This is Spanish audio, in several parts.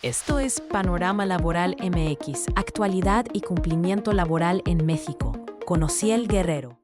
Esto es Panorama Laboral MX, actualidad y cumplimiento laboral en México. Con Ociel Guerrero.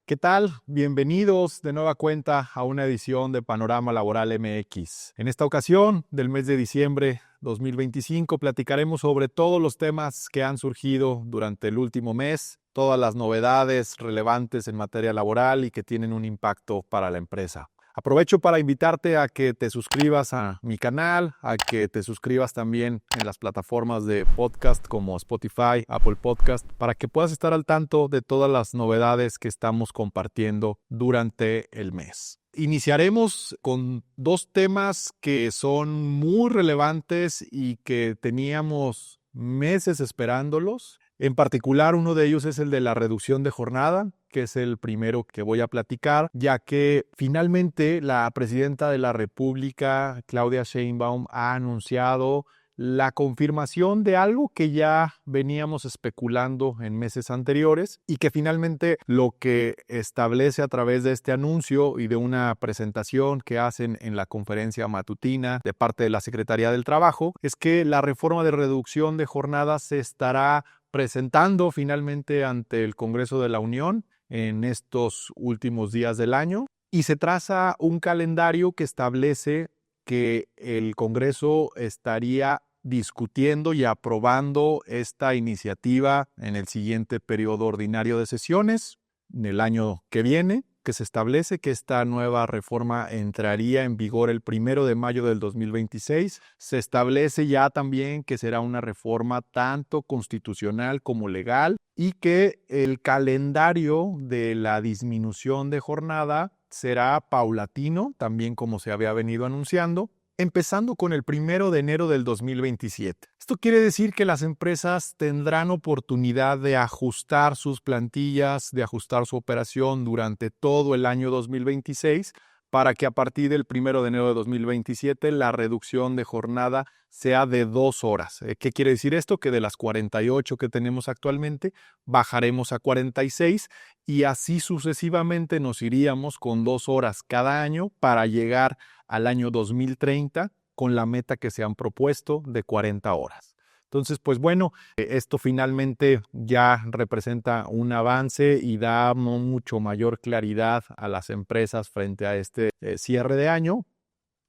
¿Qué tal? Bienvenidos de nueva cuenta a una edición de Panorama Laboral MX. En esta ocasión, del mes de diciembre 2025, platicaremos sobre todos los temas que han surgido durante el último mes, todas las novedades relevantes en materia laboral y que tienen un impacto para la empresa. Aprovecho para invitarte a que te suscribas a mi canal, a que te suscribas también en las plataformas de podcast como Spotify, Apple Podcast, para que puedas estar al tanto de todas las novedades que estamos compartiendo durante el mes. Iniciaremos con dos temas que son muy relevantes y que teníamos meses esperándolos. En particular, uno de ellos es el de la reducción de jornada, que es el primero que voy a platicar, ya que finalmente la presidenta de la República, Claudia Sheinbaum, ha anunciado la confirmación de algo que ya veníamos especulando en meses anteriores y que finalmente lo que establece a través de este anuncio y de una presentación que hacen en la conferencia matutina de parte de la Secretaría del Trabajo es que la reforma de reducción de jornadas se estará presentando finalmente ante el Congreso de la Unión en estos últimos días del año y se traza un calendario que establece que el Congreso estaría discutiendo y aprobando esta iniciativa en el siguiente periodo ordinario de sesiones, en el año que viene, que se establece que esta nueva reforma entraría en vigor el 1 de mayo del 2026. Se establece ya también que será una reforma tanto constitucional como legal y que el calendario de la disminución de jornada será paulatino, también como se había venido anunciando, empezando con el 1 de enero del 2027. Esto quiere decir que las empresas tendrán oportunidad de ajustar sus plantillas, de ajustar su operación durante todo el año 2026 para que a partir del 1 de enero de 2027 la reducción de jornada sea de 2 horas. ¿Qué quiere decir esto? Que de las 48 que tenemos actualmente bajaremos a 46 y así sucesivamente nos iríamos con 2 horas cada año para llegar al año 2030 con la meta que se han propuesto de 40 horas. Entonces, pues bueno, esto finalmente ya representa un avance y da mucho mayor claridad a las empresas frente a este cierre de año.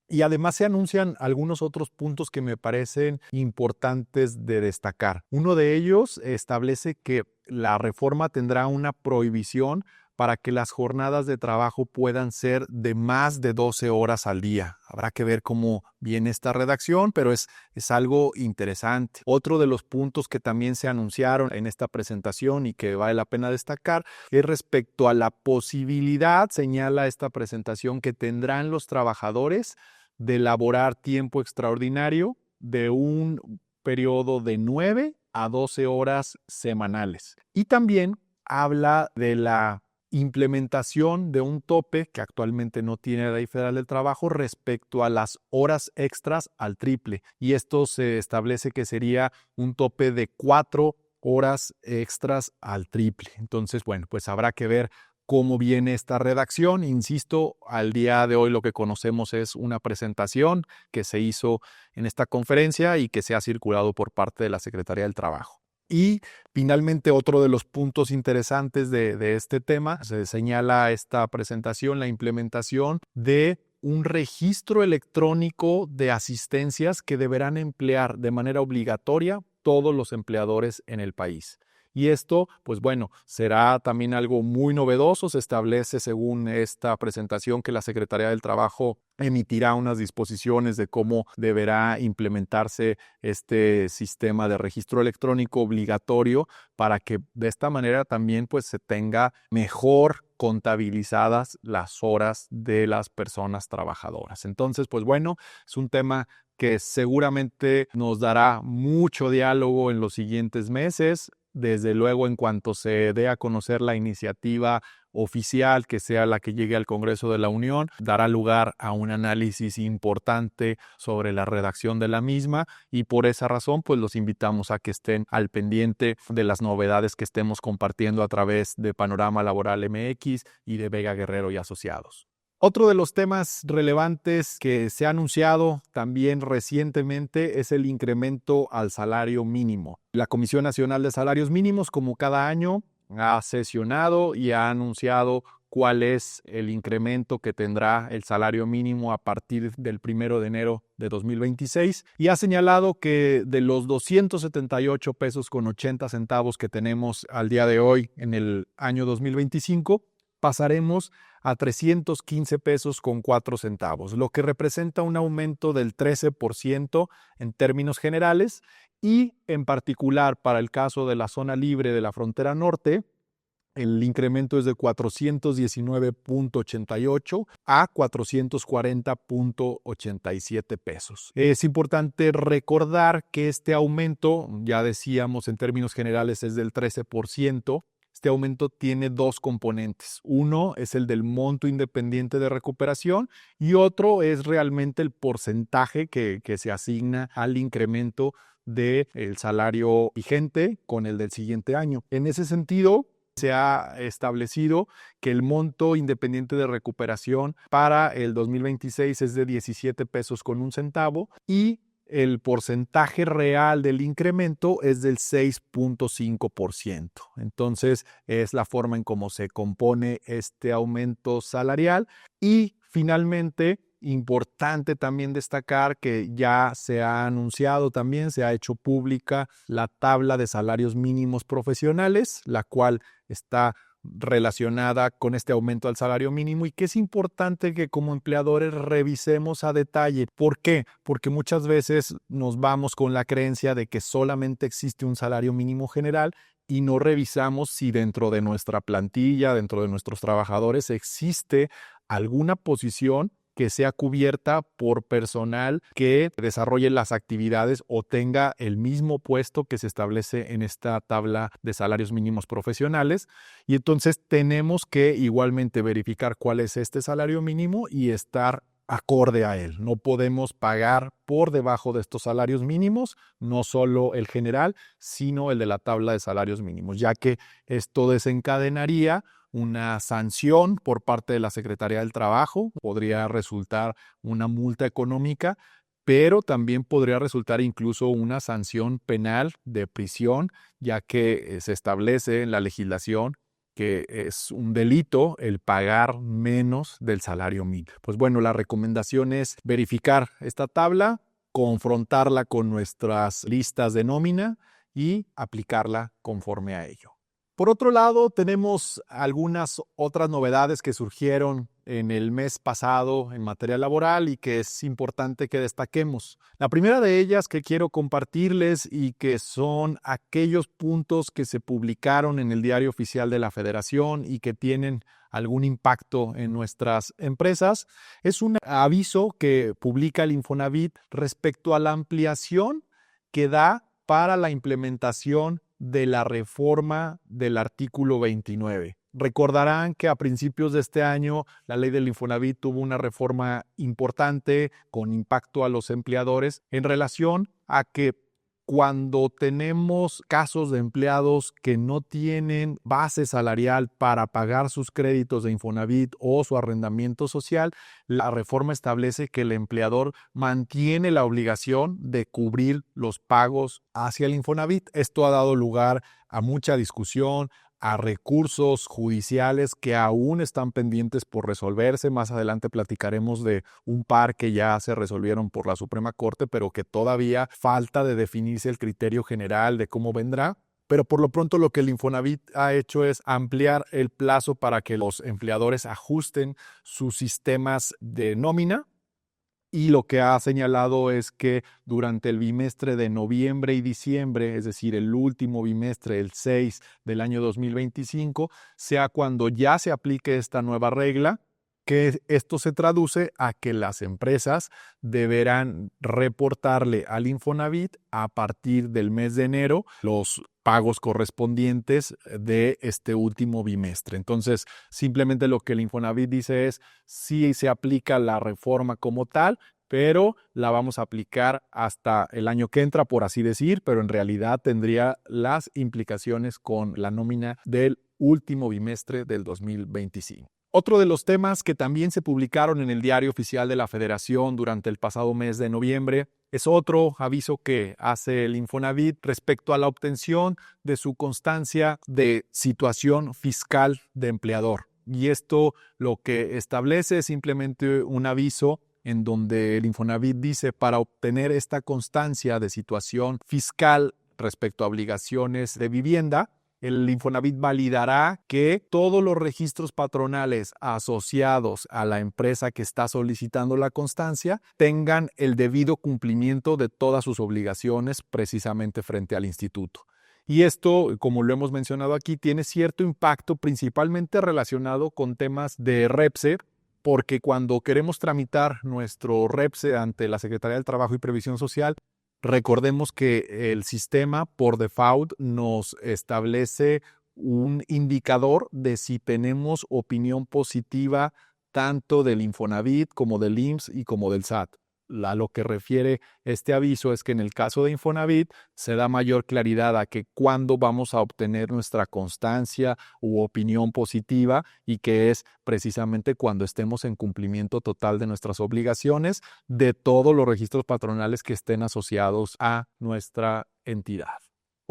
Y además se anuncian algunos otros puntos que me parecen importantes de destacar. Uno de ellos establece que la reforma tendrá una prohibición para que las jornadas de trabajo puedan ser de más de 12 horas al día. Habrá que ver cómo viene esta redacción, pero es algo interesante. Otro de los puntos que también se anunciaron en esta presentación y que vale la pena destacar es respecto a la posibilidad, señala esta presentación, que tendrán los trabajadores de laborar tiempo extraordinario de un periodo de 9 a 12 horas semanales. Y también habla de la implementación de un tope que actualmente no tiene la Ley Federal del Trabajo respecto a las horas extras al triple. Y esto se establece que sería un tope de 4 horas extras al triple. Entonces, bueno, pues habrá que ver cómo viene esta redacción. Insisto, al día de hoy lo que conocemos es una presentación que se hizo en esta conferencia y que se ha circulado por parte de la Secretaría del Trabajo. Y finalmente, otro de los puntos interesantes de este tema, se señala esta presentación, la implementación de un registro electrónico de asistencias que deberán emplear de manera obligatoria todos los empleadores en el país. Y esto, pues bueno, será también algo muy novedoso. Se establece, según esta presentación, que la Secretaría del Trabajo emitirá unas disposiciones de cómo deberá implementarse este sistema de registro electrónico obligatorio para que de esta manera también pues se tenga mejor contabilizadas las horas de las personas trabajadoras. Entonces, pues bueno, es un tema que seguramente nos dará mucho diálogo en los siguientes meses. Desde luego, en cuanto se dé a conocer la iniciativa oficial, que sea la que llegue al Congreso de la Unión, dará lugar a un análisis importante sobre la redacción de la misma y por esa razón pues los invitamos a que estén al pendiente de las novedades que estemos compartiendo a través de Panorama Laboral MX y de Vega Guerrero y Asociados. Otro de los temas relevantes que se ha anunciado también recientemente es el incremento al salario mínimo. La Comisión Nacional de Salarios Mínimos, como cada año, ha sesionado y ha anunciado cuál es el incremento que tendrá el salario mínimo a partir del 1 de enero de 2026 y ha señalado que de los 278 pesos con 80 centavos que tenemos al día de hoy en el año 2025, pasaremos a 315 pesos con 4 centavos, lo que representa un aumento del 13% en términos generales y en particular para el caso de la zona libre de la frontera norte, el incremento es de 419.88 a 440.87 pesos. Es importante recordar que este aumento, ya decíamos en términos generales, es del 13%. Este aumento tiene dos componentes. Uno es el del monto independiente de recuperación y otro es realmente el porcentaje que se asigna al incremento del salario vigente con el del siguiente año. En ese sentido, se ha establecido que el monto independiente de recuperación para el 2026 es de 17 pesos con un centavo y el porcentaje real del incremento es del 6.5%. Entonces, es la forma en cómo se compone este aumento salarial. Y finalmente, importante también destacar que ya se ha anunciado también, se ha hecho pública la tabla de salarios mínimos profesionales, la cual está relacionada con este aumento al salario mínimo y que es importante que como empleadores revisemos a detalle. ¿Por qué? Porque muchas veces nos vamos con la creencia de que solamente existe un salario mínimo general y no revisamos si dentro de nuestra plantilla, dentro de nuestros trabajadores, existe alguna posición que sea cubierta por personal que desarrolle las actividades o tenga el mismo puesto que se establece en esta tabla de salarios mínimos profesionales. Y entonces tenemos que igualmente verificar cuál es este salario mínimo y estar acorde a él. No podemos pagar por debajo de estos salarios mínimos, no solo el general, sino el de la tabla de salarios mínimos, ya que esto desencadenaría una sanción por parte de la Secretaría del Trabajo, podría resultar una multa económica, pero también podría resultar incluso una sanción penal de prisión, ya que se establece en la legislación que es un delito el pagar menos del salario mínimo. Pues bueno, la recomendación es verificar esta tabla, confrontarla con nuestras listas de nómina y aplicarla conforme a ello. Por otro lado, tenemos algunas otras novedades que surgieron en el mes pasado en materia laboral y que es importante que destaquemos. La primera de ellas que quiero compartirles y que son aquellos puntos que se publicaron en el Diario Oficial de la Federación y que tienen algún impacto en nuestras empresas, es un aviso que publica el Infonavit respecto a la ampliación que da para la implementación de la reforma del artículo 29. Recordarán que a principios de este año la ley del Infonavit tuvo una reforma importante con impacto a los empleadores en relación a que cuando tenemos casos de empleados que no tienen base salarial para pagar sus créditos de Infonavit o su arrendamiento social, la reforma establece que el empleador mantiene la obligación de cubrir los pagos hacia el Infonavit. Esto ha dado lugar a mucha discusión, a recursos judiciales que aún están pendientes por resolverse. Más adelante platicaremos de un par que ya se resolvieron por la Suprema Corte, pero que todavía falta de definirse el criterio general de cómo vendrá. Pero por lo pronto lo que el Infonavit ha hecho es ampliar el plazo para que los empleadores ajusten sus sistemas de nómina. Y lo que ha señalado es que durante el bimestre de noviembre y diciembre, es decir, el último bimestre, el 6 del año 2025, sea cuando ya se aplique esta nueva regla, que esto se traduce a que las empresas deberán reportarle al Infonavit a partir del mes de enero los pagos correspondientes de este último bimestre. Entonces, simplemente lo que el Infonavit dice es, sí se aplica la reforma como tal, pero la vamos a aplicar hasta el año que entra, por así decir, pero en realidad tendría las implicaciones con la nómina del último bimestre del 2025. Otro de los temas que también se publicaron en el Diario Oficial de la Federación durante el pasado mes de noviembre es otro aviso que hace el Infonavit respecto a la obtención de su constancia de situación fiscal de empleador. Y esto lo que establece es simplemente un aviso en donde el Infonavit dice: para obtener esta constancia de situación fiscal respecto a obligaciones de vivienda, el Infonavit validará que todos los registros patronales asociados a la empresa que está solicitando la constancia tengan el debido cumplimiento de todas sus obligaciones precisamente frente al instituto. Y esto, como lo hemos mencionado aquí, tiene cierto impacto principalmente relacionado con temas de REPSE, porque cuando queremos tramitar nuestro REPSE ante la Secretaría del Trabajo y Previsión Social, recordemos que el sistema por default nos establece un indicador de si tenemos opinión positiva tanto del Infonavit como del IMSS y como del SAT. A lo que refiere este aviso es que en el caso de Infonavit se da mayor claridad a que cuándo vamos a obtener nuestra constancia u opinión positiva, y que es precisamente cuando estemos en cumplimiento total de nuestras obligaciones de todos los registros patronales que estén asociados a nuestra entidad.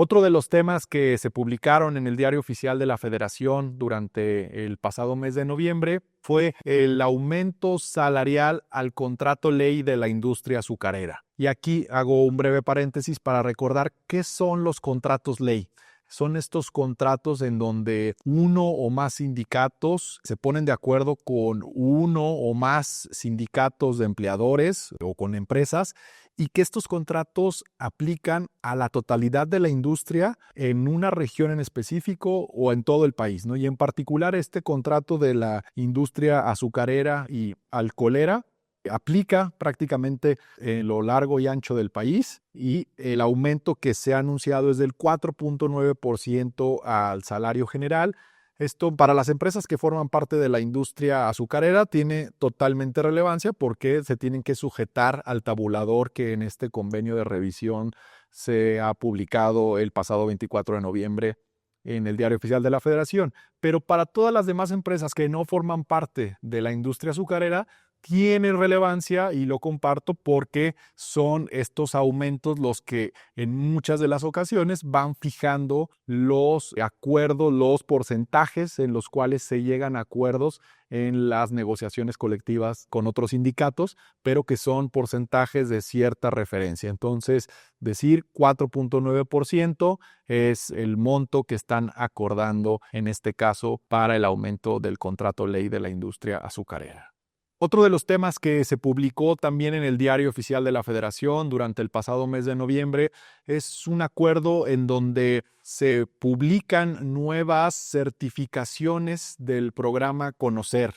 Otro de los temas que se publicaron en el Diario Oficial de la Federación durante el pasado mes de noviembre fue el aumento salarial al contrato ley de la industria azucarera. Y aquí hago un breve paréntesis para recordar qué son los contratos ley. Son estos contratos en donde uno o más sindicatos se ponen de acuerdo con uno o más sindicatos de empleadores o con empresas, y que estos contratos aplican a la totalidad de la industria en una región en específico o en todo el país, ¿no? Y en particular este contrato de la industria azucarera y alcoholera aplica prácticamente en lo largo y ancho del país, y el aumento que se ha anunciado es del 4.9% al salario general. Esto para las empresas que forman parte de la industria azucarera tiene totalmente relevancia porque se tienen que sujetar al tabulador que en este convenio de revisión se ha publicado el pasado 24 de noviembre en el Diario Oficial de la Federación. Pero para todas las demás empresas que no forman parte de la industria azucarera, tiene relevancia, y lo comparto porque son estos aumentos los que en muchas de las ocasiones van fijando los acuerdos, los porcentajes en los cuales se llegan a acuerdos en las negociaciones colectivas con otros sindicatos, pero que son porcentajes de cierta referencia. Entonces, decir 4.9% es el monto que están acordando en este caso para el aumento del contrato ley de la industria azucarera. Otro de los temas que se publicó también en el Diario Oficial de la Federación durante el pasado mes de noviembre es un acuerdo en donde se publican nuevas certificaciones del programa Conocer.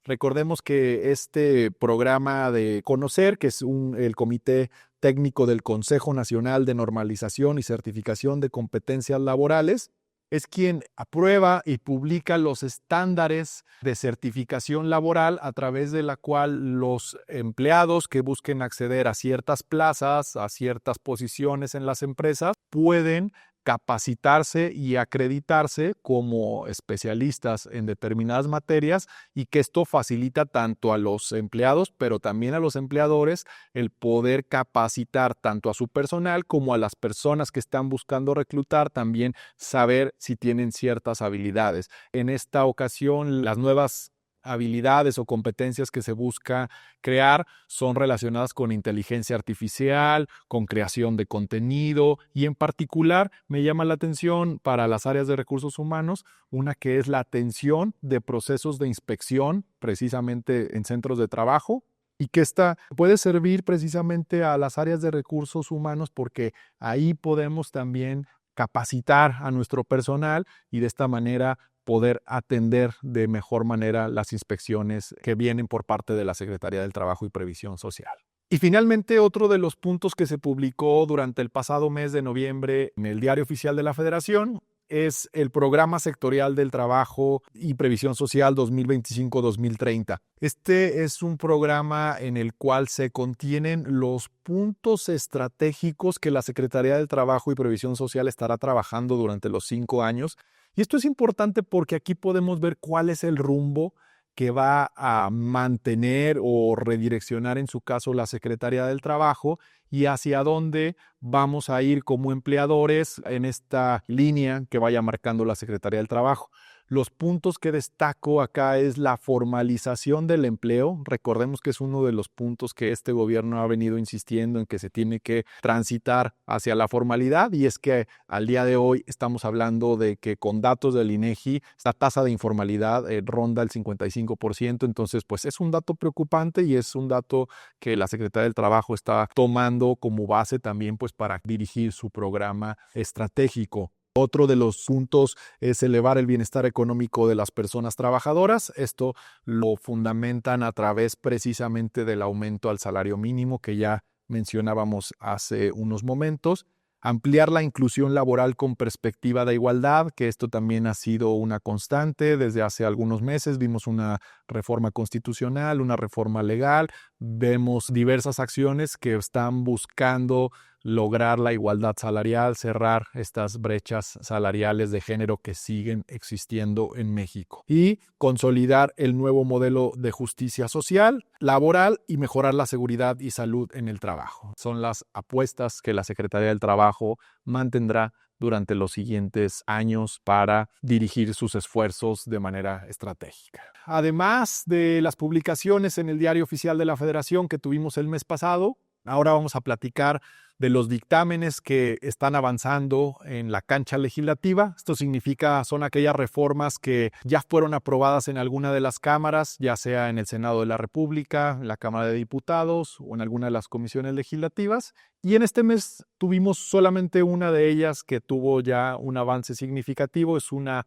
Recordemos que este programa de Conocer, que es el Comité Técnico del Consejo Nacional de Normalización y Certificación de Competencias Laborales, es quien aprueba y publica los estándares de certificación laboral a través de la cual los empleados que busquen acceder a ciertas plazas, a ciertas posiciones en las empresas, pueden capacitarse y acreditarse como especialistas en determinadas materias, y que esto facilita tanto a los empleados, pero también a los empleadores, el poder capacitar tanto a su personal como a las personas que están buscando reclutar, también saber si tienen ciertas habilidades. En esta ocasión, las nuevas habilidades o competencias que se busca crear son relacionadas con inteligencia artificial, con creación de contenido, y en particular me llama la atención para las áreas de recursos humanos una que es la atención de procesos de inspección precisamente en centros de trabajo, y que esta puede servir precisamente a las áreas de recursos humanos porque ahí podemos también capacitar a nuestro personal y de esta manera poder atender de mejor manera las inspecciones que vienen por parte de la Secretaría del Trabajo y Previsión Social. Y finalmente, otro de los puntos que se publicó durante el pasado mes de noviembre en el Diario Oficial de la Federación es el Programa Sectorial del Trabajo y Previsión Social 2025-2030. Este es un programa en el cual se contienen los puntos estratégicos que la Secretaría del Trabajo y Previsión Social estará trabajando durante los 5 años. Y esto es importante porque aquí podemos ver cuál es el rumbo que va a mantener o redireccionar en su caso la Secretaría del Trabajo y hacia dónde vamos a ir como empleadores en esta línea que vaya marcando la Secretaría del Trabajo. Los puntos que destaco acá es la formalización del empleo. Recordemos que es uno de los puntos que este gobierno ha venido insistiendo en que se tiene que transitar hacia la formalidad, y es que al día de hoy estamos hablando de que con datos del INEGI esta tasa de informalidad ronda el 55%, entonces pues es un dato preocupante y es un dato que la Secretaría del Trabajo está tomando como base también pues para dirigir su programa estratégico. Otro de los puntos es elevar el bienestar económico de las personas trabajadoras. Esto lo fundamentan a través precisamente del aumento al salario mínimo que ya mencionábamos hace unos momentos. Ampliar la inclusión laboral con perspectiva de igualdad, que esto también ha sido una constante desde hace algunos meses. Vimos una reforma constitucional, una reforma legal, vemos diversas acciones que están buscando lograr la igualdad salarial, cerrar estas brechas salariales de género que siguen existiendo en México y consolidar el nuevo modelo de justicia social, laboral y mejorar la seguridad y salud en el trabajo. Son las apuestas que la Secretaría del Trabajo mantendrá durante los siguientes años para dirigir sus esfuerzos de manera estratégica. Además de las publicaciones en el Diario Oficial de la Federación que tuvimos el mes pasado, ahora vamos a platicar de los dictámenes que están avanzando en la cancha legislativa. Esto significa, son aquellas reformas que ya fueron aprobadas en alguna de las cámaras, ya sea en el Senado de la República, en la Cámara de Diputados o en alguna de las comisiones legislativas. Y en este mes tuvimos solamente una de ellas que tuvo ya un avance significativo. Es una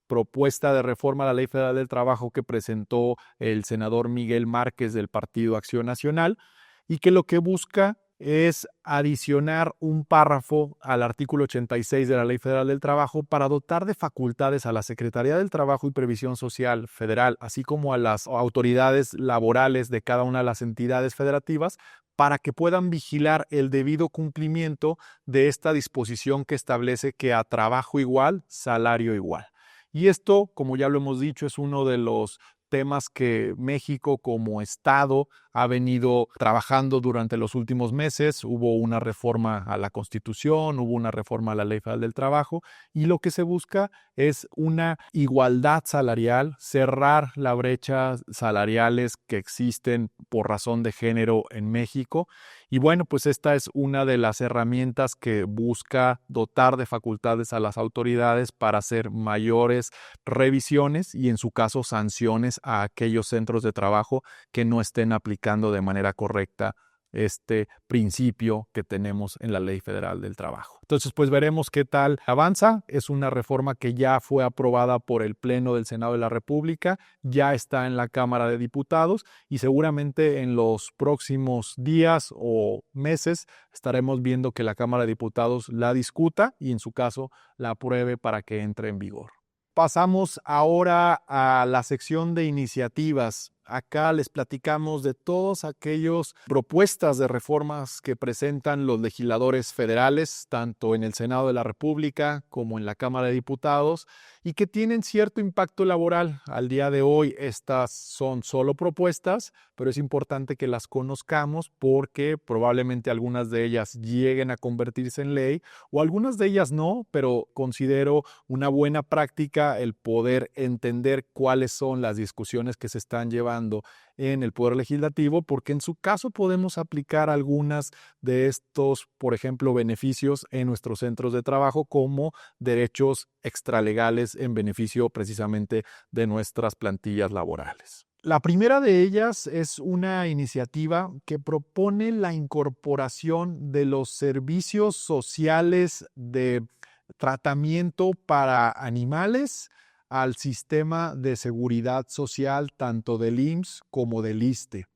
propuesta de reforma a la Ley Federal del Trabajo que presentó el senador Miguel Márquez del Partido Acción Nacional y que lo que busca es adicionar un párrafo al artículo 86 de la Ley Federal del Trabajo para dotar de facultades a la Secretaría del Trabajo y Previsión Social Federal, así como a las autoridades laborales de cada una de las entidades federativas, para que puedan vigilar el debido cumplimiento de esta disposición que establece que a trabajo igual, salario igual. Y esto, como ya lo hemos dicho, es uno de los temas que México como Estado ha venido trabajando durante los últimos meses. Hubo una reforma a la Constitución, hubo una reforma a la Ley Federal del Trabajo y lo que se busca es una igualdad salarial, cerrar la brecha salariales que existen por razón de género en México. Y bueno, pues esta es una de las herramientas que busca dotar de facultades a las autoridades para hacer mayores revisiones y en su caso sanciones a aquellos centros de trabajo que no estén aplicando de manera correcta este principio que tenemos en la Ley Federal del Trabajo. Entonces, pues veremos qué tal avanza. Es una reforma que ya fue aprobada por el Pleno del Senado de la República, ya está en la Cámara de Diputados y seguramente en los próximos días o meses estaremos viendo que la Cámara de Diputados la discuta y en su caso la apruebe para que entre en vigor. Pasamos ahora a la sección de iniciativas. Acá les platicamos de todas aquellas propuestas de reformas que presentan los legisladores federales, tanto en el Senado de la República como en la Cámara de Diputados, y que tienen cierto impacto laboral. Al día de hoy estas son solo propuestas, pero es importante que las conozcamos porque probablemente algunas de ellas lleguen a convertirse en ley o algunas de ellas no, pero considero una buena práctica el poder entender cuáles son las discusiones que se están llevando en el Poder Legislativo, porque en su caso podemos aplicar algunas de estos, por ejemplo, beneficios en nuestros centros de trabajo como derechos extralegales en beneficio precisamente de nuestras plantillas laborales. La primera de ellas es una iniciativa que propone la incorporación de los servicios sociales de tratamiento para animales al sistema de seguridad social tanto del IMSS como del ISSSTE.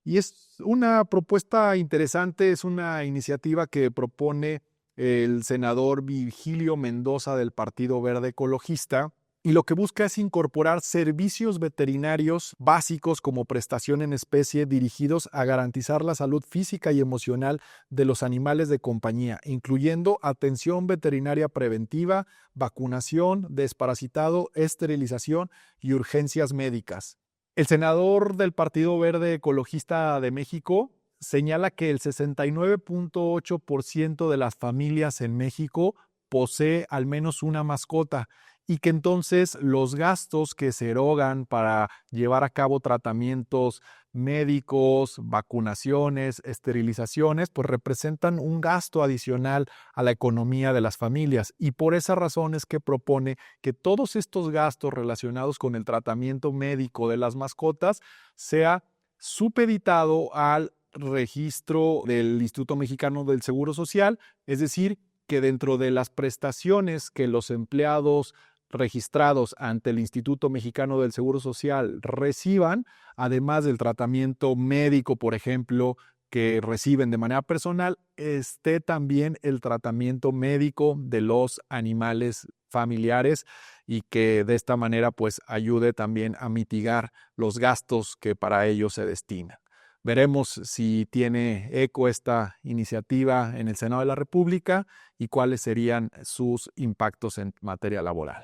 Y es una propuesta interesante, es una iniciativa que propone el senador Virgilio Mendoza del Partido Verde Ecologista, y lo que busca es incorporar servicios veterinarios básicos como prestación en especie dirigidos a garantizar la salud física y emocional de los animales de compañía, incluyendo atención veterinaria preventiva, vacunación, desparasitado, esterilización y urgencias médicas. El senador del Partido Verde Ecologista de México señala que el 69.8% de las familias en México posee al menos una mascota y que entonces los gastos que se erogan para llevar a cabo tratamientos médicos, vacunaciones, esterilizaciones, pues representan un gasto adicional a la economía de las familias. Y por esa razón es que propone que todos estos gastos relacionados con el tratamiento médico de las mascotas sea supeditado al registro del Instituto Mexicano del Seguro Social, es decir, que dentro de las prestaciones que los empleados registrados ante el Instituto Mexicano del Seguro Social reciban, además del tratamiento médico, por ejemplo, que reciben de manera personal, esté también el tratamiento médico de los animales familiares y que de esta manera pues ayude también a mitigar los gastos que para ellos se destinan. Veremos si tiene eco esta iniciativa en el Senado de la República y cuáles serían sus impactos en materia laboral.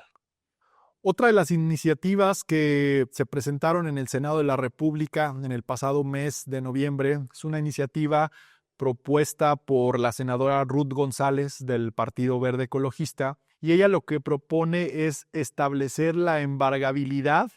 Otra de las iniciativas que se presentaron en el Senado de la República en el pasado mes de noviembre es una iniciativa propuesta por la senadora Ruth González del Partido Verde Ecologista, y ella lo que propone es establecer la embargabilidad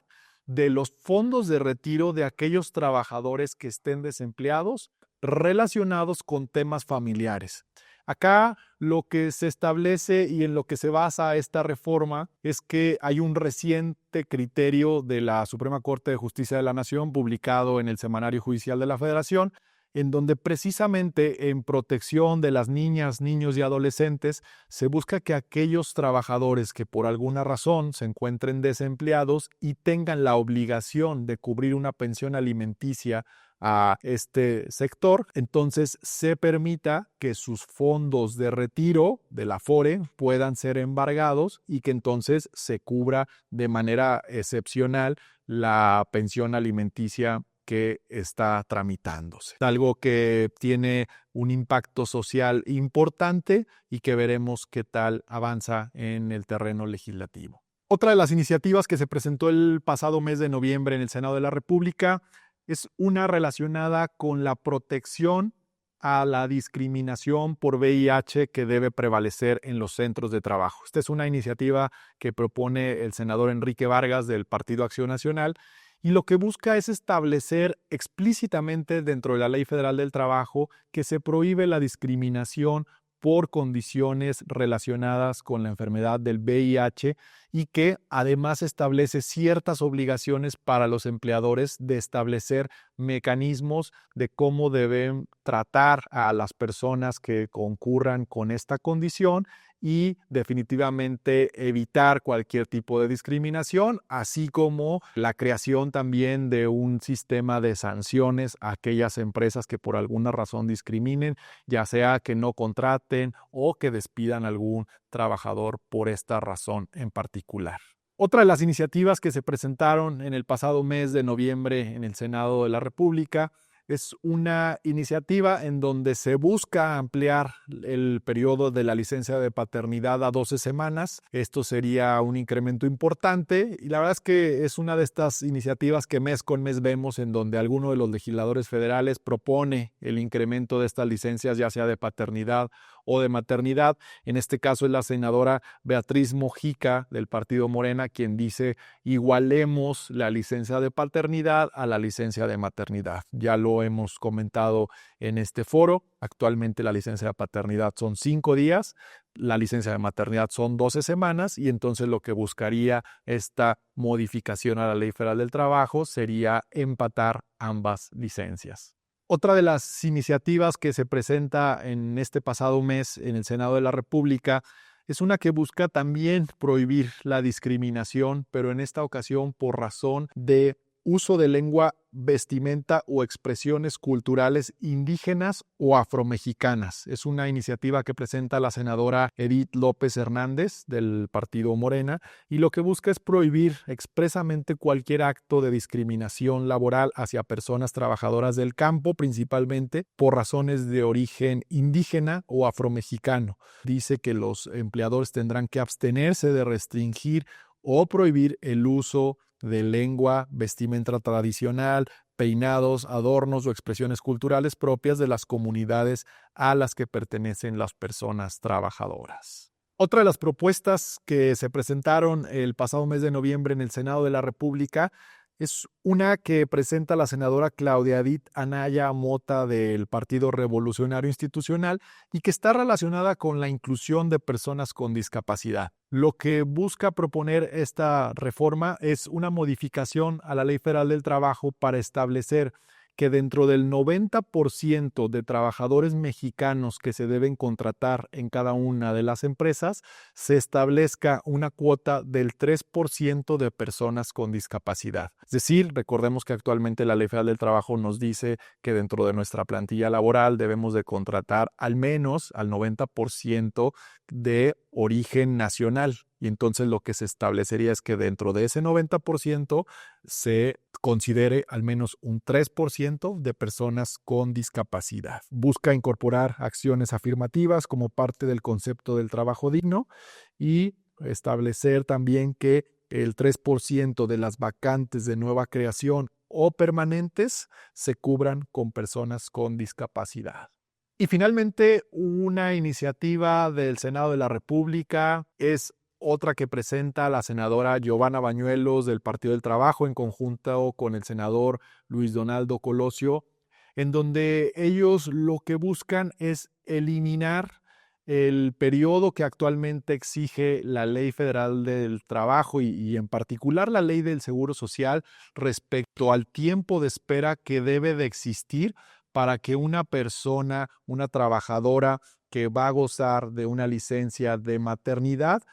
de los fondos de retiro de aquellos trabajadores que estén desempleados relacionados con temas familiares. Acá lo que se establece y en lo que se basa esta reforma es que hay un reciente criterio de la Suprema Corte de Justicia de la Nación publicado en el Semanario Judicial de la Federación, en donde precisamente en protección de las niñas, niños y adolescentes se busca que aquellos trabajadores que por alguna razón se encuentren desempleados y tengan la obligación de cubrir una pensión alimenticia a este sector, entonces se permita que sus fondos de retiro de la Afore puedan ser embargados y que entonces se cubra de manera excepcional la pensión alimenticia que está tramitándose. Algo que tiene un impacto social importante y que veremos qué tal avanza en el terreno legislativo. Otra de las iniciativas que se presentó el pasado mes de noviembre en el Senado de la República es una relacionada con la protección a la discriminación por VIH que debe prevalecer en los centros de trabajo. Esta es una iniciativa que propone el senador Enrique Vargas del Partido Acción Nacional y lo que busca es establecer explícitamente dentro de la Ley Federal del Trabajo que se prohíbe la discriminación por condiciones relacionadas con la enfermedad del VIH y que además establece ciertas obligaciones para los empleadores de establecer mecanismos de cómo deben tratar a las personas que concurran con esta condición y definitivamente evitar cualquier tipo de discriminación, así como la creación también de un sistema de sanciones a aquellas empresas que por alguna razón discriminen, ya sea que no contraten o que despidan a algún trabajador por esta razón en particular. Otra de las iniciativas que se presentaron en el pasado mes de noviembre en el Senado de la República es una iniciativa en donde se busca ampliar el periodo de la licencia de paternidad a 12 semanas. Esto sería un incremento importante y la verdad es que es una de estas iniciativas que mes con mes vemos en donde alguno de los legisladores federales propone el incremento de estas licencias, ya sea de paternidad o de maternidad. En este caso es la senadora Beatriz Mojica del Partido Morena quien dice igualemos la licencia de paternidad a la licencia de maternidad. Ya lo hemos comentado en este foro. Actualmente la licencia de paternidad son 5 días, la licencia de maternidad son 12 semanas y entonces lo que buscaría esta modificación a la Ley Federal del Trabajo sería empatar ambas licencias. Otra de las iniciativas que se presenta en este pasado mes en el Senado de la República es una que busca también prohibir la discriminación, pero en esta ocasión por razón de uso de lengua, vestimenta o expresiones culturales indígenas o afromexicanas. Es una iniciativa que presenta la senadora Edith López Hernández del Partido Morena y lo que busca es prohibir expresamente cualquier acto de discriminación laboral hacia personas trabajadoras del campo, principalmente por razones de origen indígena o afromexicano. Dice que los empleadores tendrán que abstenerse de restringir o prohibir el uso de lengua, vestimenta tradicional, peinados, adornos o expresiones culturales propias de las comunidades a las que pertenecen las personas trabajadoras. Otra de las propuestas que se presentaron el pasado mes de noviembre en el Senado de la República es una que presenta la senadora Claudia Edith Anaya Mota del Partido Revolucionario Institucional y que está relacionada con la inclusión de personas con discapacidad. Lo que busca proponer esta reforma es una modificación a la Ley Federal del Trabajo para establecer que dentro del 90% de trabajadores mexicanos que se deben contratar en cada una de las empresas, se establezca una cuota del 3% de personas con discapacidad. Es decir, recordemos que actualmente la Ley Federal del Trabajo nos dice que dentro de nuestra plantilla laboral debemos de contratar al menos al 90% de origen nacional. Y entonces lo que se establecería es que dentro de ese 90% se considere al menos un 3% de personas con discapacidad. Busca incorporar acciones afirmativas como parte del concepto del trabajo digno y establecer también que el 3% de las vacantes de nueva creación o permanentes se cubran con personas con discapacidad. Y finalmente, una iniciativa del Senado de la República es otra que presenta la senadora Giovanna Bañuelos del Partido del Trabajo en conjunto con el senador Luis Donaldo Colosio, en donde ellos lo que buscan es eliminar el periodo que actualmente exige la Ley Federal del Trabajo y en particular la Ley del Seguro Social respecto al tiempo de espera que debe de existir para que una persona, una trabajadora que va a gozar de una licencia de maternidad,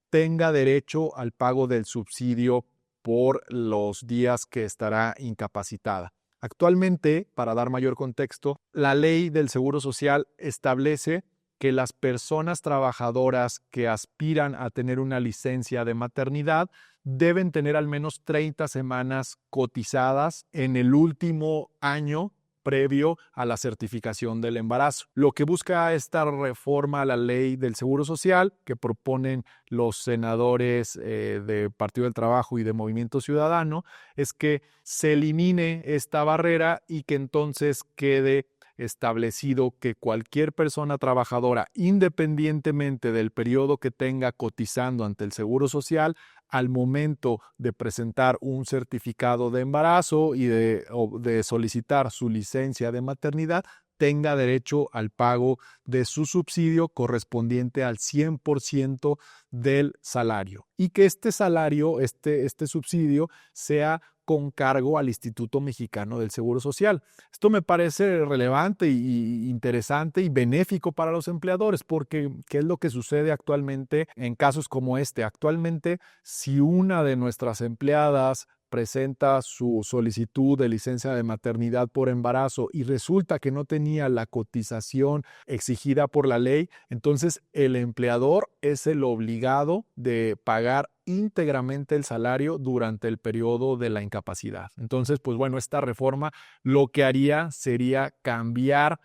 tenga derecho al pago del subsidio por los días que estará incapacitada. Actualmente, para dar mayor contexto, la Ley del Seguro Social establece que las personas trabajadoras que aspiran a tener una licencia de maternidad deben tener al menos 30 semanas cotizadas en el último año previo a la certificación del embarazo. Lo que busca esta reforma a la ley del Seguro Social que proponen los senadores de Partido del Trabajo y de Movimiento Ciudadano es que se elimine esta barrera y que entonces quede establecido que cualquier persona trabajadora, independientemente del periodo que tenga cotizando ante el Seguro Social, al momento de presentar un certificado de embarazo y de solicitar su licencia de maternidad, tenga derecho al pago de su subsidio correspondiente al 100% del salario. Y que este salario, este subsidio, sea con cargo al Instituto Mexicano del Seguro Social. Esto me parece relevante y interesante y benéfico para los empleadores, porque ¿qué es lo que sucede actualmente en casos como este? Actualmente, si una de nuestras empleadas presenta su solicitud de licencia de maternidad por embarazo y resulta que no tenía la cotización exigida por la ley, entonces el empleador es el obligado de pagar íntegramente el salario durante el periodo de la incapacidad. Entonces, pues bueno, esta reforma lo que haría sería cambiar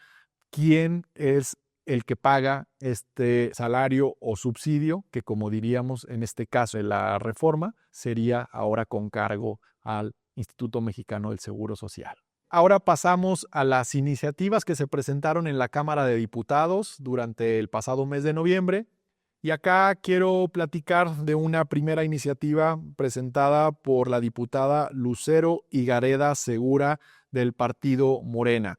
quién es el que paga este salario o subsidio, que como diríamos en este caso de la reforma, sería ahora con cargo al Instituto Mexicano del Seguro Social. Ahora pasamos a las iniciativas que se presentaron en la Cámara de Diputados durante el pasado mes de noviembre. Y acá quiero platicar de una primera iniciativa presentada por la diputada Lucero Higareda Segura del Partido Morena.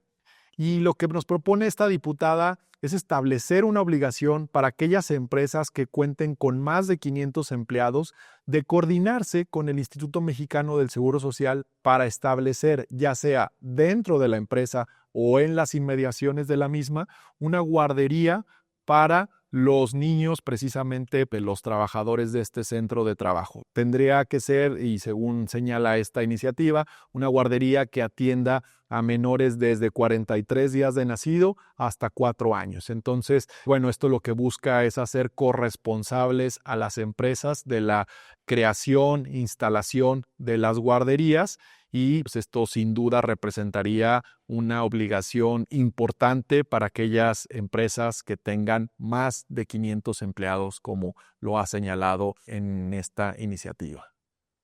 Y lo que nos propone esta diputada es establecer una obligación para aquellas empresas que cuenten con más de 500 empleados de coordinarse con el Instituto Mexicano del Seguro Social para establecer, ya sea dentro de la empresa o en las inmediaciones de la misma, una guardería para los niños, precisamente los trabajadores de este centro de trabajo. Tendría que ser, y según señala esta iniciativa, una guardería que atienda a menores desde 43 días de nacido hasta 4 años. Entonces, bueno, esto lo que busca es hacer corresponsables a las empresas de la creación, instalación de las guarderías y pues, esto sin duda representaría una obligación importante para aquellas empresas que tengan más de 500 empleados, como lo ha señalado en esta iniciativa.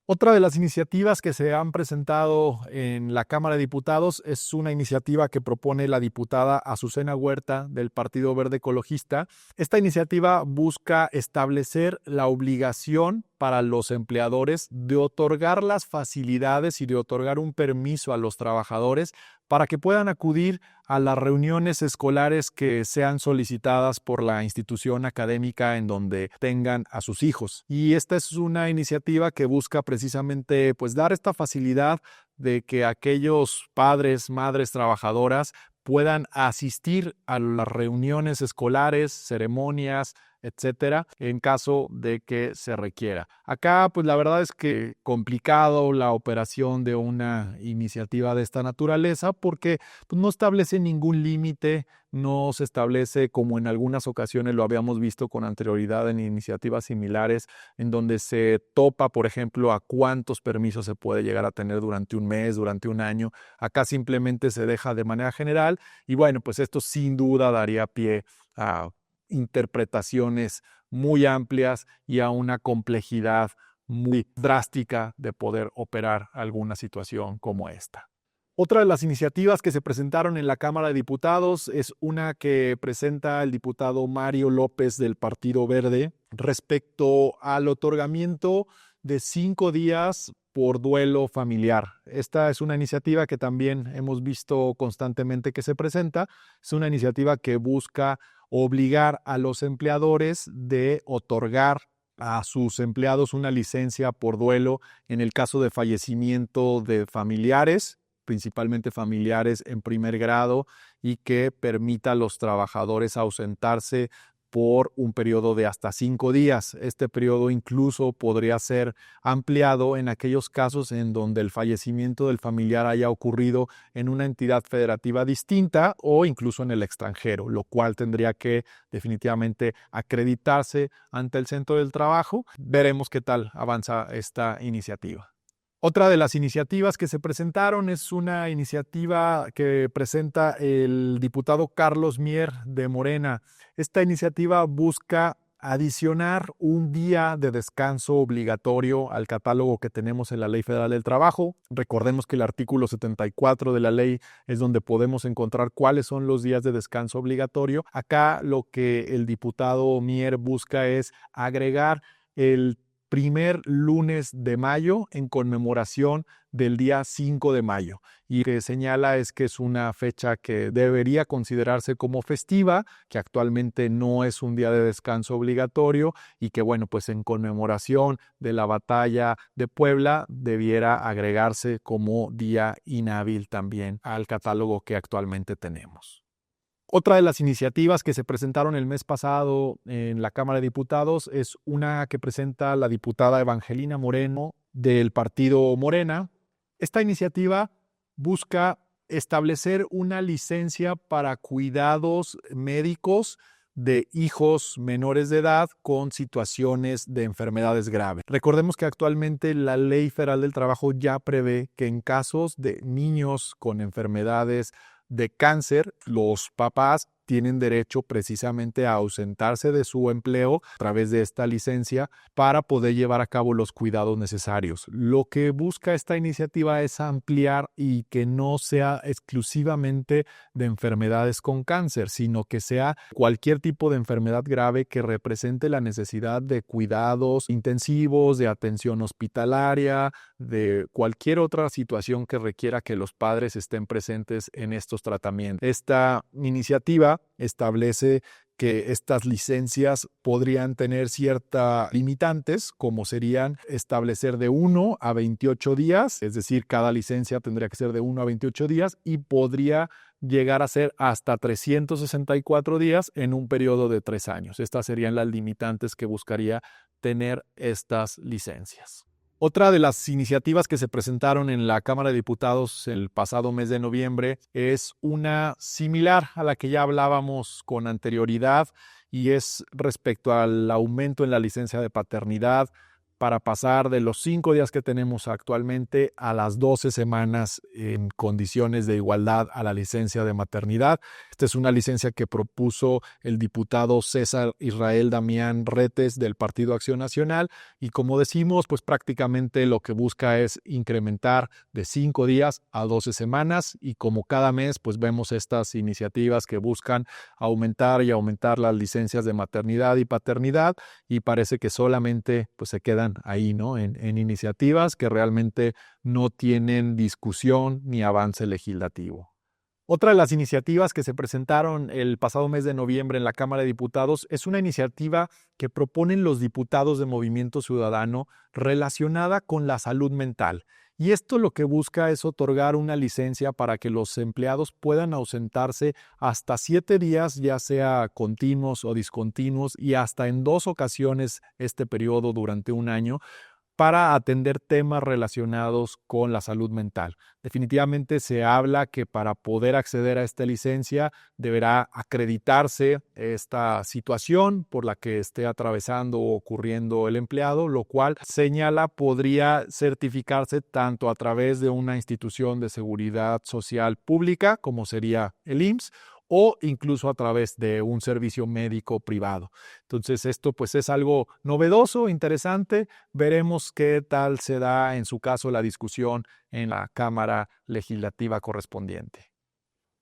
Otra de las iniciativas que se han presentado en la Cámara de Diputados es una iniciativa que propone la diputada Azucena Huerta del Partido Verde Ecologista. Esta iniciativa busca establecer la obligación para los empleadores de otorgar las facilidades y de otorgar un permiso a los trabajadores para que puedan acudir a las reuniones escolares que sean solicitadas por la institución académica en donde tengan a sus hijos. Y esta es una iniciativa que busca precisamente pues dar esta facilidad de que aquellos padres, madres trabajadoras puedan asistir a las reuniones escolares, ceremonias, etcétera, en caso de que se requiera. Acá, pues la verdad es que complicado la operación de una iniciativa de esta naturaleza porque pues, no establece ningún límite, no se establece como en algunas ocasiones lo habíamos visto con anterioridad en iniciativas similares, en donde se topa, por ejemplo, a cuántos permisos se puede llegar a tener durante un mes, durante un año. Acá simplemente se deja de manera general y bueno, pues esto sin duda daría pie a interpretaciones muy amplias y a una complejidad muy drástica de poder operar alguna situación como esta. Otra de las iniciativas que se presentaron en la Cámara de Diputados es una que presenta el diputado Mario López del Partido Verde respecto al otorgamiento de 5 días por duelo familiar. Esta es una iniciativa que también hemos visto constantemente que se presenta. Es una iniciativa que busca obligar a los empleadores de otorgar a sus empleados una licencia por duelo en el caso de fallecimiento de familiares, principalmente familiares en primer grado, y que permita a los trabajadores ausentarse por un periodo de hasta 5 días. Este periodo incluso podría ser ampliado en aquellos casos en donde el fallecimiento del familiar haya ocurrido en una entidad federativa distinta o incluso en el extranjero, lo cual tendría que definitivamente acreditarse ante el centro del trabajo. Veremos qué tal avanza esta iniciativa. Otra de las iniciativas que se presentaron es una iniciativa que presenta el diputado Carlos Mier de Morena. Esta iniciativa busca adicionar un día de descanso obligatorio al catálogo que tenemos en la Ley Federal del Trabajo. Recordemos que el artículo 74 de la ley es donde podemos encontrar cuáles son los días de descanso obligatorio. Acá lo que el diputado Mier busca es agregar el primer lunes de mayo en conmemoración del día 5 de mayo. Y que señala es que es una fecha que debería considerarse como festiva, que actualmente no es un día de descanso obligatorio y que bueno, pues en conmemoración de la batalla de Puebla debiera agregarse como día inhábil también al catálogo que actualmente tenemos. Otra de las iniciativas que se presentaron el mes pasado en la Cámara de Diputados es una que presenta la diputada Evangelina Moreno del Partido Morena. Esta iniciativa busca establecer una licencia para cuidados médicos de hijos menores de edad con situaciones de enfermedades graves. Recordemos que actualmente la Ley Federal del Trabajo ya prevé que en casos de niños con enfermedades de cáncer, los papás tienen derecho precisamente a ausentarse de su empleo a través de esta licencia para poder llevar a cabo los cuidados necesarios. Lo que busca esta iniciativa es ampliar y que no sea exclusivamente de enfermedades con cáncer, sino que sea cualquier tipo de enfermedad grave que represente la necesidad de cuidados intensivos, de atención hospitalaria, de cualquier otra situación que requiera que los padres estén presentes en estos tratamientos. Esta iniciativa establece que estas licencias podrían tener ciertas limitantes, como serían establecer de 1 a 28 días, es decir, cada licencia tendría que ser de 1 a 28 días y podría llegar a ser hasta 364 días en un periodo de 3 años. Estas serían las limitantes que buscaría tener estas licencias. Otra de las iniciativas que se presentaron en la Cámara de Diputados el pasado mes de noviembre es una similar a la que ya hablábamos con anterioridad y es respecto al aumento en la licencia de paternidad para pasar de los 5 días que tenemos actualmente a las 12 semanas en condiciones de igualdad a la licencia de maternidad. Esta es una licencia que propuso el diputado César Israel Damián Retes del Partido Acción Nacional y, como decimos, pues prácticamente lo que busca es incrementar de 5 días a 12 semanas, y como cada mes pues vemos estas iniciativas que buscan aumentar las licencias de maternidad y paternidad, y parece que solamente pues se quedan ahí, ¿no? En iniciativas que realmente no tienen discusión ni avance legislativo. Otra de las iniciativas que se presentaron el pasado mes de noviembre en la Cámara de Diputados es una iniciativa que proponen los diputados de Movimiento Ciudadano relacionada con la salud mental. Y esto lo que busca es otorgar una licencia para que los empleados puedan ausentarse hasta 7 días, ya sea continuos o discontinuos, y hasta en 2 ocasiones este periodo durante un año, para atender temas relacionados con la salud mental. Definitivamente se habla que para poder acceder a esta licencia deberá acreditarse esta situación por la que esté atravesando o ocurriendo el empleado, lo cual señala podría certificarse tanto a través de una institución de seguridad social pública, como sería el IMSS, o incluso a través de un servicio médico privado. Entonces esto pues es algo novedoso, interesante. Veremos qué tal se da en su caso la discusión en la Cámara Legislativa correspondiente.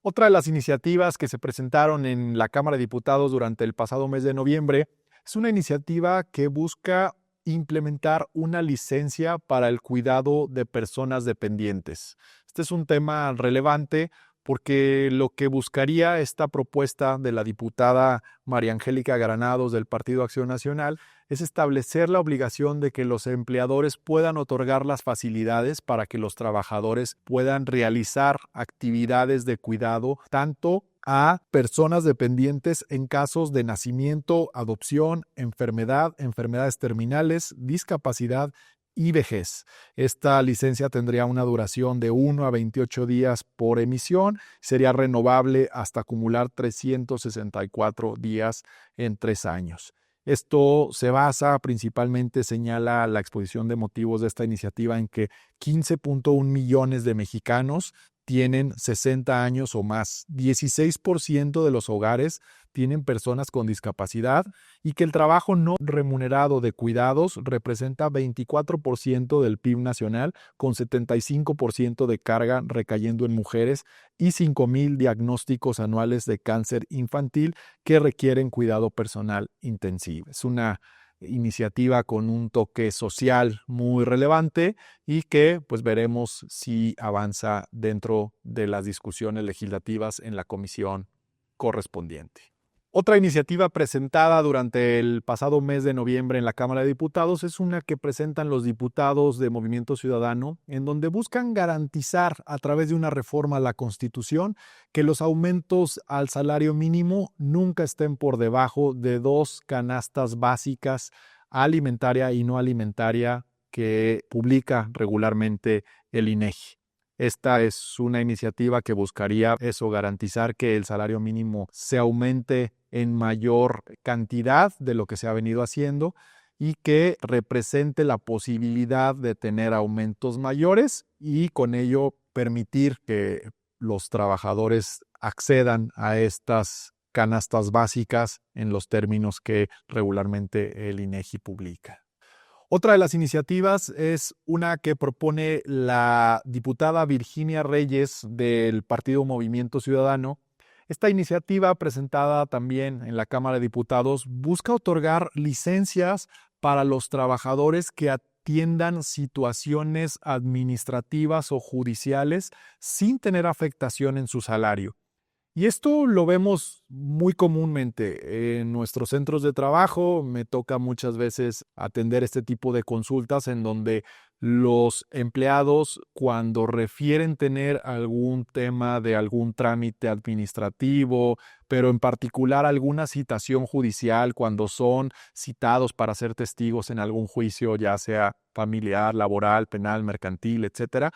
Otra de las iniciativas que se presentaron en la Cámara de Diputados durante el pasado mes de noviembre es una iniciativa que busca implementar una licencia para el cuidado de personas dependientes. Este es un tema relevante porque lo que buscaría esta propuesta de la diputada María Angélica Granados del Partido Acción Nacional es establecer la obligación de que los empleadores puedan otorgar las facilidades para que los trabajadores puedan realizar actividades de cuidado tanto a personas dependientes en casos de nacimiento, adopción, enfermedad, enfermedades terminales, discapacidad y vejez. Esta licencia tendría una duración de 1 a 28 días por emisión, sería renovable hasta acumular 364 días en 3 años. Esto se basa principalmente, señala la exposición de motivos de esta iniciativa, en que 15.1 millones de mexicanos tienen 60 años o más, 16% de los hogares tienen personas con discapacidad y que el trabajo no remunerado de cuidados representa 24% del PIB nacional, con 75% de carga recayendo en mujeres y 5,000 diagnósticos anuales de cáncer infantil que requieren cuidado personal intensivo. Es una iniciativa con un toque social muy relevante y que pues veremos si avanza dentro de las discusiones legislativas en la comisión correspondiente. Otra iniciativa presentada durante el pasado mes de noviembre en la Cámara de Diputados es una que presentan los diputados de Movimiento Ciudadano, en donde buscan garantizar a través de una reforma a la Constitución que los aumentos al salario mínimo nunca estén por debajo de 2 canastas básicas, alimentaria y no alimentaria, que publica regularmente el INEGI. Esta es una iniciativa que buscaría garantizar que el salario mínimo se aumente en mayor cantidad de lo que se ha venido haciendo y que represente la posibilidad de tener aumentos mayores y con ello permitir que los trabajadores accedan a estas canastas básicas en los términos que regularmente el INEGI publica. Otra de las iniciativas es una que propone la diputada Virginia Reyes del Partido Movimiento Ciudadano. Esta iniciativa, presentada también en la Cámara de Diputados, busca otorgar licencias para los trabajadores que atiendan situaciones administrativas o judiciales sin tener afectación en su salario. Y esto lo vemos muy comúnmente en nuestros centros de trabajo. Me toca muchas veces atender este tipo de consultas en donde los empleados, cuando refieren tener algún tema de algún trámite administrativo, pero en particular alguna citación judicial, cuando son citados para ser testigos en algún juicio, ya sea familiar, laboral, penal, mercantil, etcétera,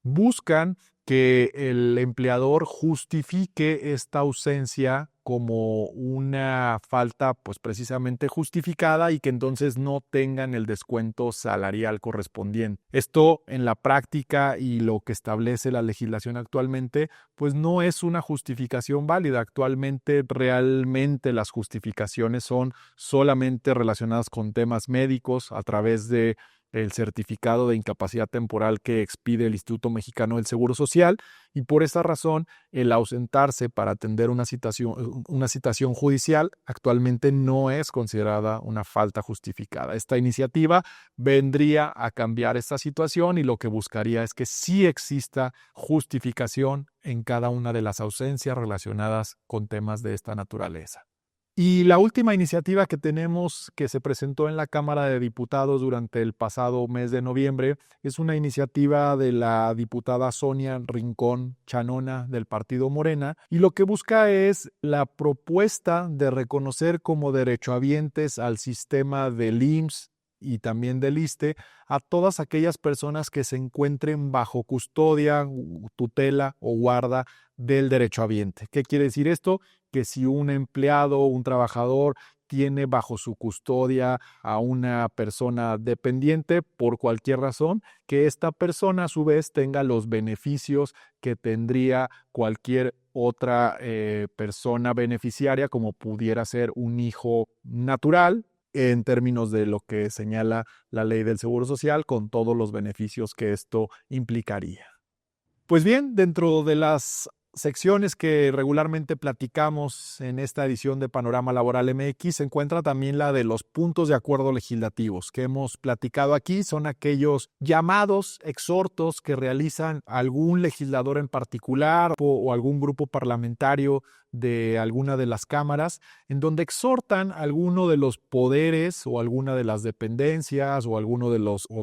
buscan que el empleador justifique esta ausencia como una falta pues precisamente justificada y que entonces no tengan el descuento salarial correspondiente. Esto en la práctica y lo que establece la legislación actualmente pues no es una justificación válida. Actualmente realmente las justificaciones son solamente relacionadas con temas médicos a través de el certificado de incapacidad temporal que expide el Instituto Mexicano del Seguro Social, y por esa razón el ausentarse para atender una citación judicial actualmente no es considerada una falta justificada. Esta iniciativa vendría a cambiar esta situación y lo que buscaría es que sí exista justificación en cada una de las ausencias relacionadas con temas de esta naturaleza. Y la última iniciativa que tenemos, que se presentó en la Cámara de Diputados durante el pasado mes de noviembre, es una iniciativa de la diputada Sonia Rincón Chanona del Partido Morena, y lo que busca es la propuesta de reconocer como derechohabientes al sistema del IMSS y también del ISSSTE a todas aquellas personas que se encuentren bajo custodia, tutela o guarda del derechohabiente. ¿Qué quiere decir esto? Que si un empleado o un trabajador tiene bajo su custodia a una persona dependiente por cualquier razón, que esta persona a su vez tenga los beneficios que tendría cualquier otra persona beneficiaria, como pudiera ser un hijo natural, en términos de lo que señala la ley del Seguro Social, con todos los beneficios que esto implicaría. Pues bien, dentro de las secciones que regularmente platicamos en esta edición de Panorama Laboral MX se encuentra también la de los puntos de acuerdo legislativos que hemos platicado aquí. Son aquellos llamados, exhortos que realizan algún legislador en particular o algún grupo parlamentario de alguna de las cámaras, en donde exhortan a alguno de los poderes o alguna de las dependencias o alguno de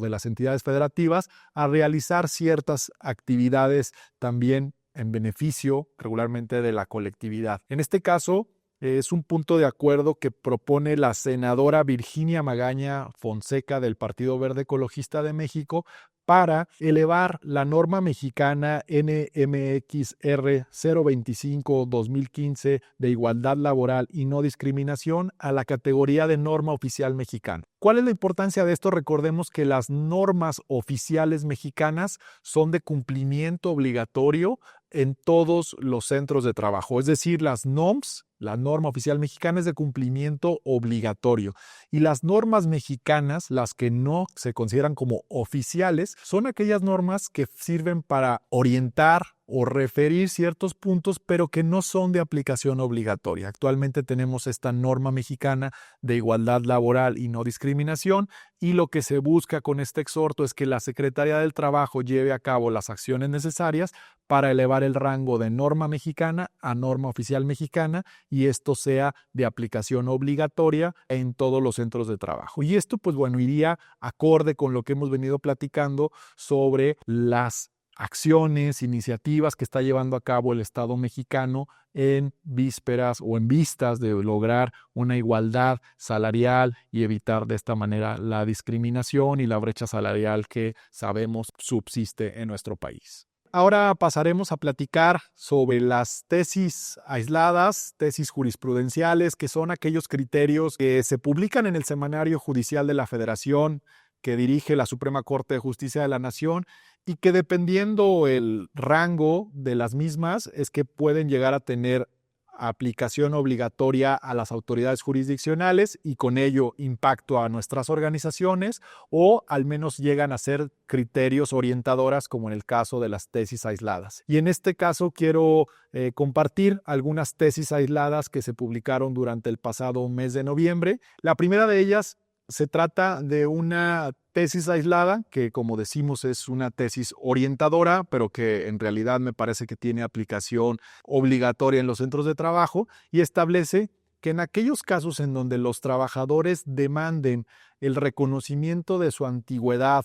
las entidades federativas a realizar ciertas actividades también en beneficio regularmente de la colectividad. En este caso, es un punto de acuerdo que propone la senadora Virginia Magaña Fonseca del Partido Verde Ecologista de México para elevar la norma mexicana NMXR 025-2015 de igualdad laboral y no discriminación a la categoría de norma oficial mexicana. ¿Cuál es la importancia de esto? Recordemos que las normas oficiales mexicanas son de cumplimiento obligatorio en todos los centros de trabajo, es decir, las NOMS, la norma oficial mexicana, es de cumplimiento obligatorio, y las normas mexicanas, las que no se consideran como oficiales, son aquellas normas que sirven para orientar o referir ciertos puntos, pero que no son de aplicación obligatoria. Actualmente tenemos esta norma mexicana de igualdad laboral y no discriminación, y lo que se busca con este exhorto es que la Secretaría del Trabajo lleve a cabo las acciones necesarias para elevar el rango de norma mexicana a norma oficial mexicana, y esto sea de aplicación obligatoria en todos los centros de trabajo. Y esto, pues bueno, iría acorde con lo que hemos venido platicando sobre las acciones, iniciativas que está llevando a cabo el Estado mexicano en vísperas o en vistas de lograr una igualdad salarial y evitar de esta manera la discriminación y la brecha salarial que sabemos subsiste en nuestro país. Ahora pasaremos a platicar sobre las tesis aisladas, tesis jurisprudenciales, que son aquellos criterios que se publican en el Semanario Judicial de la Federación, que dirige la Suprema Corte de Justicia de la Nación, y que dependiendo el rango de las mismas es que pueden llegar a tener aplicación obligatoria a las autoridades jurisdiccionales y con ello impacto a nuestras organizaciones, o al menos llegan a ser criterios orientadoras como en el caso de las tesis aisladas. Y en este caso quiero compartir algunas tesis aisladas que se publicaron durante el pasado mes de noviembre. La primera de ellas se trata de una tesis aislada que, como decimos, es una tesis orientadora, pero que en realidad me parece que tiene aplicación obligatoria en los centros de trabajo, y establece que en aquellos casos en donde los trabajadores demanden el reconocimiento de su antigüedad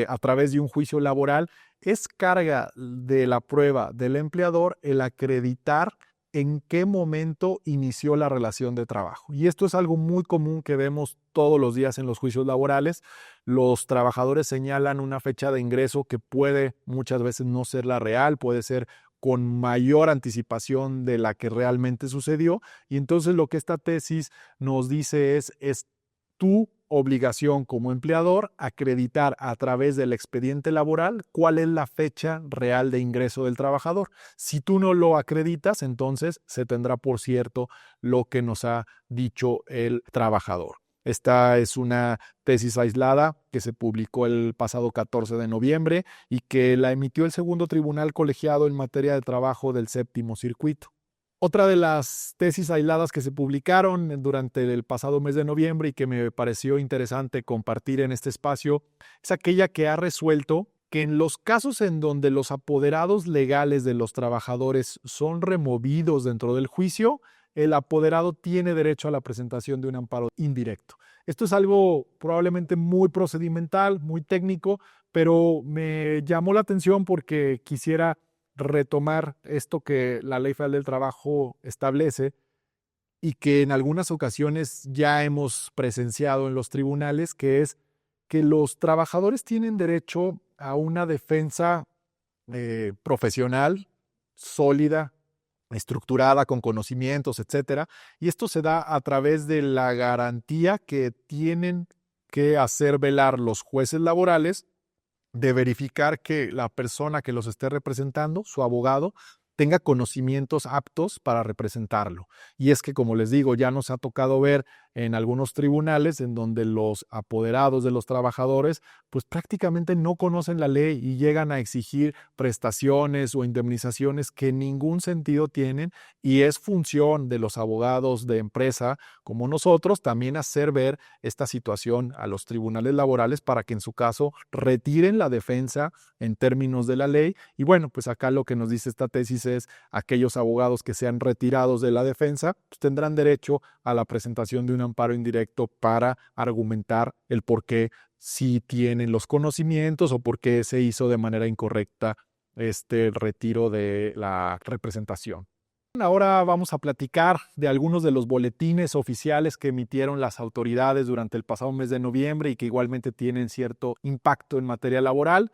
a través de un juicio laboral, es carga de la prueba del empleador el acreditar en qué momento inició la relación de trabajo. Y esto es algo muy común que vemos todos los días en los juicios laborales. Los trabajadores señalan una fecha de ingreso que puede muchas veces no ser la real, puede ser con mayor anticipación de la que realmente sucedió. Y entonces lo que esta tesis nos dice es tu obligación como empleador acreditar a través del expediente laboral cuál es la fecha real de ingreso del trabajador. Si tú no lo acreditas, entonces se tendrá por cierto lo que nos ha dicho el trabajador. Esta es una tesis aislada que se publicó el pasado 14 de noviembre y que la emitió el segundo tribunal colegiado en materia de trabajo del séptimo circuito. Otra de las tesis aisladas que se publicaron durante el pasado mes de noviembre y que me pareció interesante compartir en este espacio es aquella que ha resuelto que en los casos en donde los apoderados legales de los trabajadores son removidos dentro del juicio, el apoderado tiene derecho a la presentación de un amparo indirecto. Esto es algo probablemente muy procedimental, muy técnico, pero me llamó la atención porque quisiera retomar esto que la Ley Federal del Trabajo establece y que en algunas ocasiones ya hemos presenciado en los tribunales, que es que los trabajadores tienen derecho a una defensa profesional, sólida, estructurada, con conocimientos, etcétera. Y esto se da a través de la garantía que tienen que hacer velar los jueces laborales de verificar que la persona que los esté representando, su abogado, tenga conocimientos aptos para representarlo. Y es que, como les digo, ya nos ha tocado ver en algunos tribunales en donde los apoderados de los trabajadores pues prácticamente no conocen la ley y llegan a exigir prestaciones o indemnizaciones que ningún sentido tienen, y es función de los abogados de empresa como nosotros también hacer ver esta situación a los tribunales laborales para que en su caso retiren la defensa en términos de la ley. Y bueno, pues acá lo que nos dice esta tesis es aquellos abogados que sean retirados de la defensa pues tendrán derecho a la presentación de un amparo indirecto para argumentar el por qué sí tienen los conocimientos o por qué se hizo de manera incorrecta este retiro de la representación. Ahora vamos a platicar de algunos de los boletines oficiales que emitieron las autoridades durante el pasado mes de noviembre y que igualmente tienen cierto impacto en materia laboral.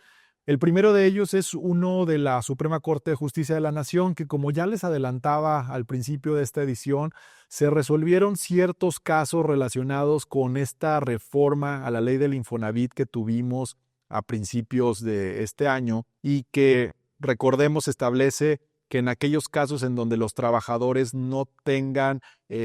El primero de ellos es uno de la Suprema Corte de Justicia de la Nación, que como ya les adelantaba al principio de esta edición, se resolvieron ciertos casos relacionados con esta reforma a la ley del Infonavit que tuvimos a principios de este año y que, recordemos, establece que en aquellos casos en donde los trabajadores no tengan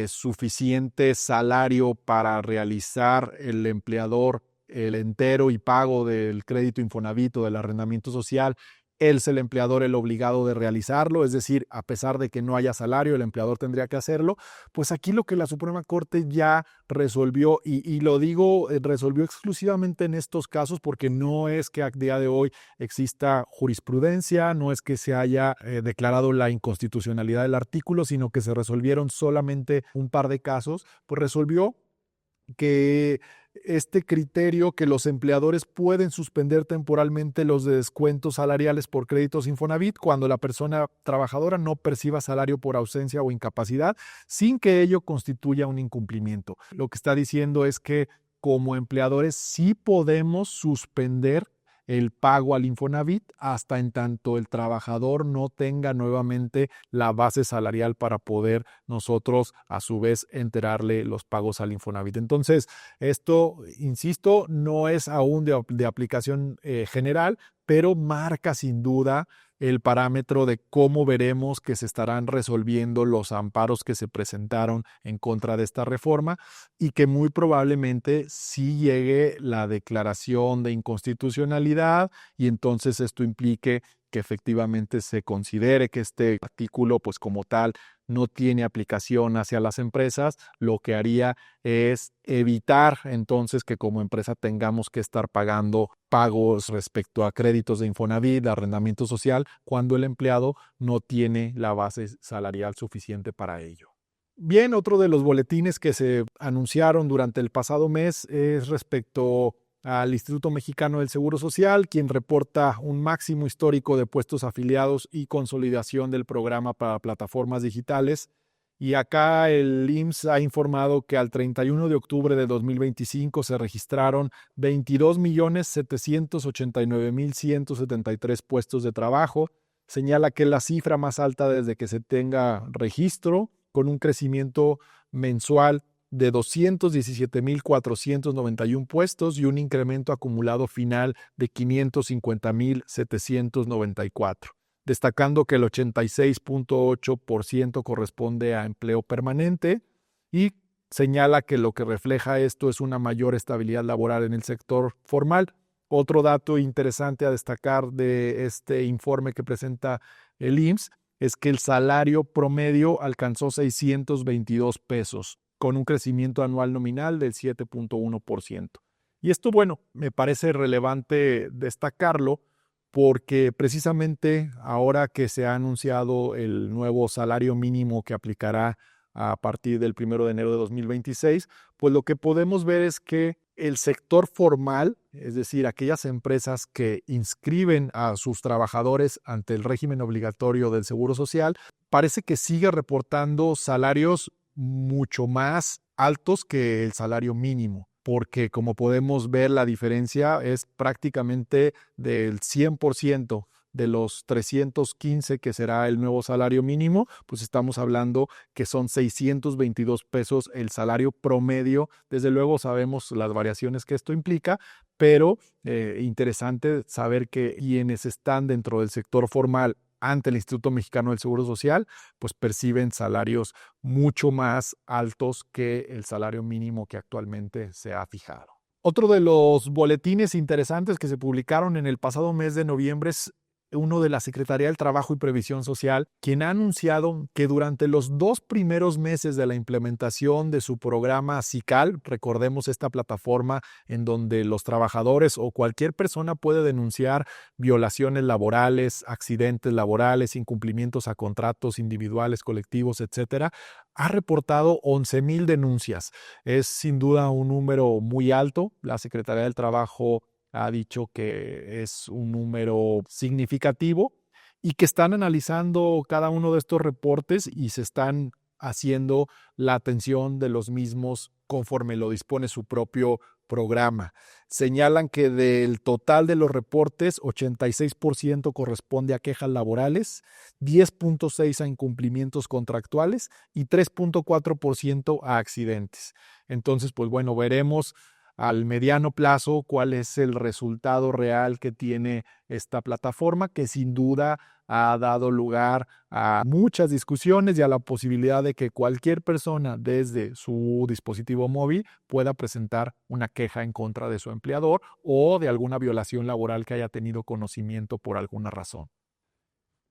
suficiente salario para realizar el empleador el entero y pago del crédito Infonavit o del arrendamiento social, es el empleador el obligado de realizarlo, es decir, a pesar de que no haya salario, el empleador tendría que hacerlo. Pues aquí lo que la Suprema Corte ya resolvió, y lo digo, resolvió exclusivamente en estos casos porque no es que a día de hoy exista jurisprudencia, no es que se haya declarado la inconstitucionalidad del artículo, sino que se resolvieron solamente un par de casos, pues resolvió que este criterio que los empleadores pueden suspender temporalmente los descuentos salariales por créditos Infonavit cuando la persona trabajadora no perciba salario por ausencia o incapacidad sin que ello constituya un incumplimiento. Lo que está diciendo es que como empleadores sí podemos suspender el pago al Infonavit hasta en tanto el trabajador no tenga nuevamente la base salarial para poder nosotros a su vez enterarle los pagos al Infonavit. Entonces, esto, insisto, no es aún de aplicación general, pero marca sin duda el parámetro de cómo veremos que se estarán resolviendo los amparos que se presentaron en contra de esta reforma y que muy probablemente sí llegue la declaración de inconstitucionalidad y entonces esto implique que efectivamente se considere que este artículo pues como tal no tiene aplicación hacia las empresas, lo que haría es evitar entonces que como empresa tengamos que estar pagando pagos respecto a créditos de Infonavit, de arrendamiento social, cuando el empleado no tiene la base salarial suficiente para ello. Bien, otro de los boletines que se anunciaron durante el pasado mes es respecto al Instituto Mexicano del Seguro Social, quien reporta un máximo histórico de puestos afiliados y consolidación del programa para plataformas digitales. Y acá el IMSS ha informado que al 31 de octubre de 2025 se registraron 22.789.173 puestos de trabajo. Señala que es la cifra más alta desde que se tenga registro, con un crecimiento mensual de 217.491 puestos y un incremento acumulado final de 550.794. Destacando que el 86.8% corresponde a empleo permanente, y señala que lo que refleja esto es una mayor estabilidad laboral en el sector formal. Otro dato interesante a destacar de este informe que presenta el IMSS es que el salario promedio alcanzó 622 pesos, con un crecimiento anual nominal del 7.1%. Y esto, bueno, me parece relevante destacarlo, porque precisamente ahora que se ha anunciado el nuevo salario mínimo que aplicará a partir del 1 de enero de 2026, pues lo que podemos ver es que el sector formal, es decir, aquellas empresas que inscriben a sus trabajadores ante el régimen obligatorio del Seguro Social, parece que sigue reportando salarios mucho más altos que el salario mínimo, porque como podemos ver, la diferencia es prácticamente del 100%. De los 315 que será el nuevo salario mínimo, pues estamos hablando que son 622 pesos el salario promedio. Desde luego sabemos las variaciones que esto implica, pero interesante saber que quienes están dentro del sector formal ante el Instituto Mexicano del Seguro Social, pues perciben salarios mucho más altos que el salario mínimo que actualmente se ha fijado. Otro de los boletines interesantes que se publicaron en el pasado mes de noviembre es uno de la Secretaría del Trabajo y Previsión Social, quien ha anunciado que durante los 2 primeros meses de la implementación de su programa SICAL, recordemos esta plataforma en donde los trabajadores o cualquier persona puede denunciar violaciones laborales, accidentes laborales, incumplimientos a contratos individuales, colectivos, etcétera, ha reportado 11,000 denuncias. Es sin duda un número muy alto. La Secretaría del Trabajo ha dicho que es un número significativo y que están analizando cada uno de estos reportes y se están haciendo la atención de los mismos conforme lo dispone su propio programa. Señalan que del total de los reportes, 86% corresponde a quejas laborales, 10.6% a incumplimientos contractuales y 3.4% a accidentes. Entonces, pues bueno, veremos al mediano plazo cuál es el resultado real que tiene esta plataforma, que sin duda ha dado lugar a muchas discusiones y a la posibilidad de que cualquier persona desde su dispositivo móvil pueda presentar una queja en contra de su empleador o de alguna violación laboral que haya tenido conocimiento por alguna razón.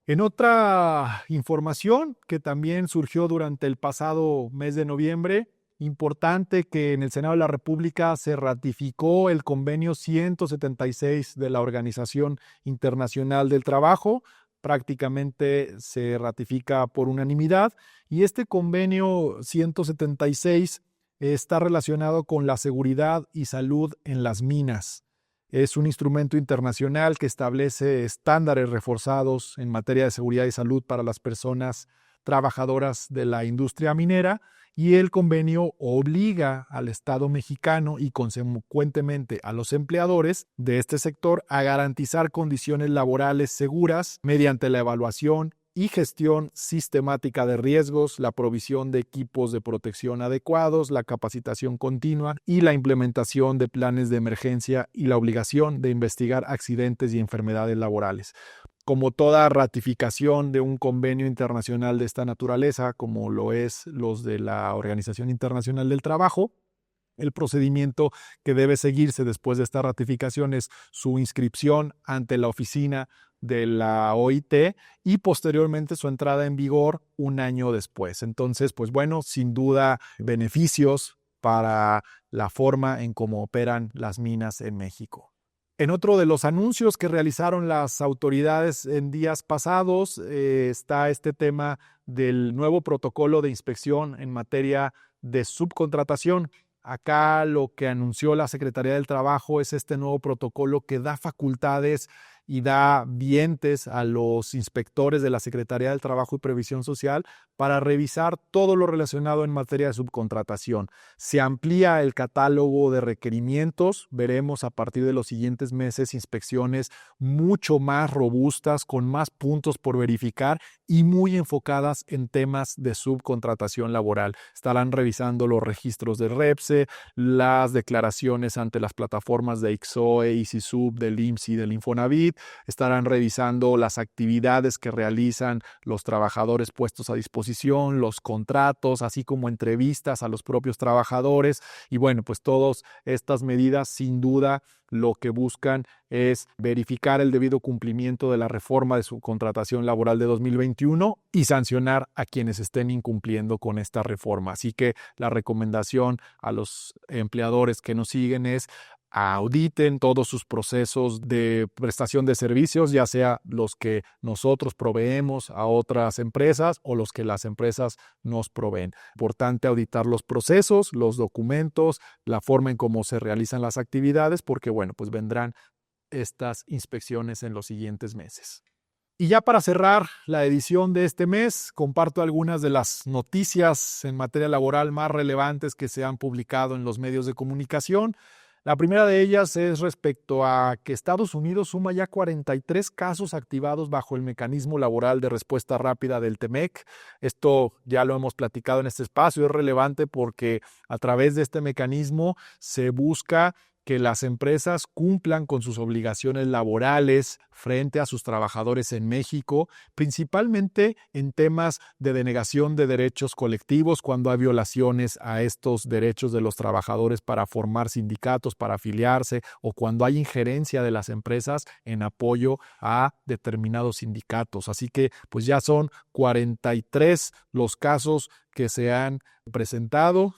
En otra información que también surgió durante el pasado mes de noviembre, importante que en el Senado de la República se ratificó el convenio 176 de la Organización Internacional del Trabajo. Prácticamente se ratifica por unanimidad, y este convenio 176 está relacionado con la seguridad y salud en las minas. Es un instrumento internacional que establece estándares reforzados en materia de seguridad y salud para las personas trabajadoras de la industria minera, y el convenio obliga al Estado mexicano y consecuentemente a los empleadores de este sector a garantizar condiciones laborales seguras mediante la evaluación y gestión sistemática de riesgos, la provisión de equipos de protección adecuados, la capacitación continua y la implementación de planes de emergencia y la obligación de investigar accidentes y enfermedades laborales. Como toda ratificación de un convenio internacional de esta naturaleza, como lo es los de la Organización Internacional del Trabajo, el procedimiento que debe seguirse después de esta ratificación es su inscripción ante la oficina de la OIT y posteriormente su entrada en vigor un año después. Entonces, pues bueno, sin duda beneficios para la forma en cómo operan las minas en México. En otro de los anuncios que realizaron las autoridades en días pasados está este tema del nuevo protocolo de inspección en materia de subcontratación. Acá lo que anunció la Secretaría del Trabajo es este nuevo protocolo que da facultades y da vientes a los inspectores de la Secretaría del Trabajo y Previsión Social para revisar todo lo relacionado en materia de subcontratación. Se amplía el catálogo de requerimientos. Veremos a partir de los siguientes meses inspecciones mucho más robustas, con más puntos por verificar y muy enfocadas en temas de subcontratación laboral. Estarán revisando los registros de REPSE, las declaraciones ante las plataformas de ICSOE, ICISUB, del IMSS y del Infonavit. Estarán revisando las actividades que realizan los trabajadores puestos a disposición, los contratos, así como entrevistas a los propios trabajadores. Y bueno, pues todas estas medidas sin duda lo que buscan es verificar el debido cumplimiento de la reforma de subcontratación laboral de 2021 y sancionar a quienes estén incumpliendo con esta reforma. Así que la recomendación a los empleadores que nos siguen es: auditen todos sus procesos de prestación de servicios, ya sea los que nosotros proveemos a otras empresas o los que las empresas nos proveen. Importante auditar los procesos, los documentos, la forma en cómo se realizan las actividades, porque bueno, pues vendrán estas inspecciones en los siguientes meses. Y ya para cerrar la edición de este mes, comparto algunas de las noticias en materia laboral más relevantes que se han publicado en los medios de comunicación. La primera de ellas es respecto a que Estados Unidos suma ya 43 casos activados bajo el mecanismo laboral de respuesta rápida del TEMEC. Esto ya lo hemos platicado en este espacio, es relevante porque a través de este mecanismo se busca que las empresas cumplan con sus obligaciones laborales frente a sus trabajadores en México, principalmente en temas de denegación de derechos colectivos, cuando hay violaciones a estos derechos de los trabajadores para formar sindicatos, para afiliarse, o cuando hay injerencia de las empresas en apoyo a determinados sindicatos. Así que pues ya son 43 los casos que se han presentado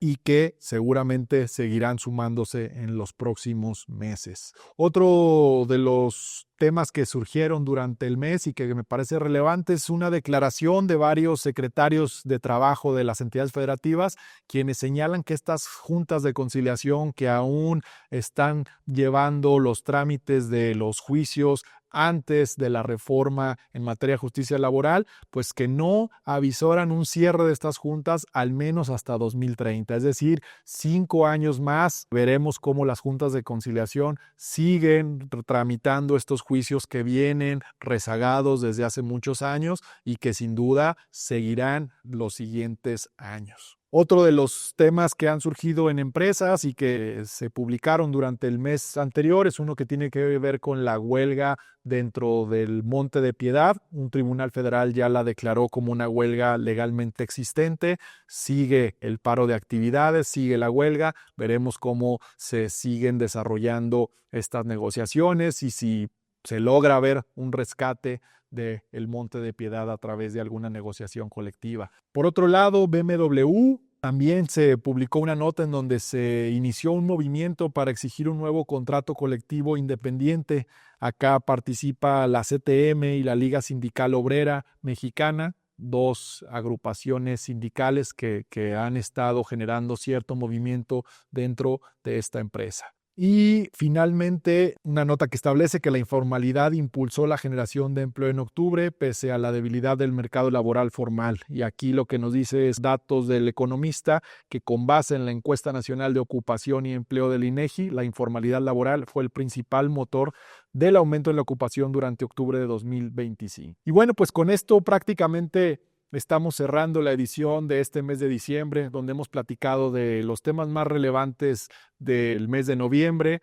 y que seguramente seguirán sumándose en los próximos meses. Otro de los temas que surgieron durante el mes y que me parece relevante es una declaración de varios secretarios de trabajo de las entidades federativas, quienes señalan que estas juntas de conciliación que aún están llevando los trámites de los juicios antes de la reforma en materia de justicia laboral, pues que no avisoran un cierre de estas juntas al menos hasta 2030, es decir, 5 años más. Veremos cómo las juntas de conciliación siguen tramitando estos juicios que vienen rezagados desde hace muchos años y que sin duda seguirán los siguientes años. Otro de los temas que han surgido en empresas y que se publicaron durante el mes anterior es uno que tiene que ver con la huelga dentro del Monte de Piedad. Un tribunal federal ya la declaró como una huelga legalmente existente. Sigue el paro de actividades, sigue la huelga. Veremos cómo se siguen desarrollando estas negociaciones y si se logra ver un rescate del Monte de Piedad a través de alguna negociación colectiva. Por otro lado, BMW también se publicó una nota en donde se inició un movimiento para exigir un nuevo contrato colectivo independiente. Acá participa la CTM y la Liga Sindical Obrera Mexicana, dos agrupaciones sindicales que han estado generando cierto movimiento dentro de esta empresa. Y finalmente, una nota que establece que la informalidad impulsó la generación de empleo en octubre pese a la debilidad del mercado laboral formal. Y aquí lo que nos dice es datos del Economista, que con base en la encuesta nacional de ocupación y empleo del INEGI, la informalidad laboral fue el principal motor del aumento en la ocupación durante octubre de 2025. Y bueno, pues con esto prácticamente estamos cerrando la edición de este mes de diciembre, donde hemos platicado de los temas más relevantes del mes de noviembre,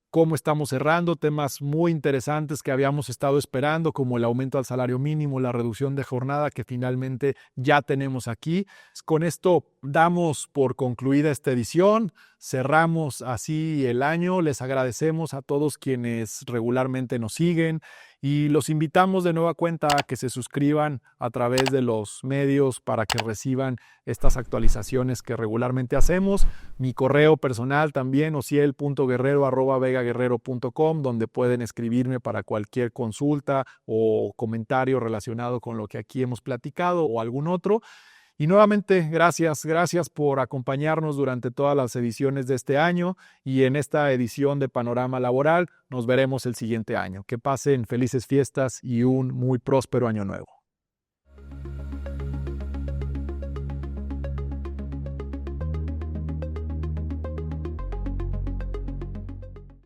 cómo estamos cerrando, temas muy interesantes que habíamos estado esperando, como el aumento al salario mínimo, la reducción de jornada que finalmente ya tenemos aquí. Con esto damos por concluida esta edición, cerramos así el año, les agradecemos a todos quienes regularmente nos siguen y los invitamos de nueva cuenta a que se suscriban a través de los medios para que reciban estas actualizaciones que regularmente hacemos. Mi correo personal también, ociel.guerrero@vegaguerrero.com, donde pueden escribirme para cualquier consulta o comentario relacionado con lo que aquí hemos platicado o algún otro. Y nuevamente, gracias por acompañarnos durante todas las ediciones de este año y en esta edición de Panorama Laboral nos veremos el siguiente año. Que pasen felices fiestas y un muy próspero año nuevo.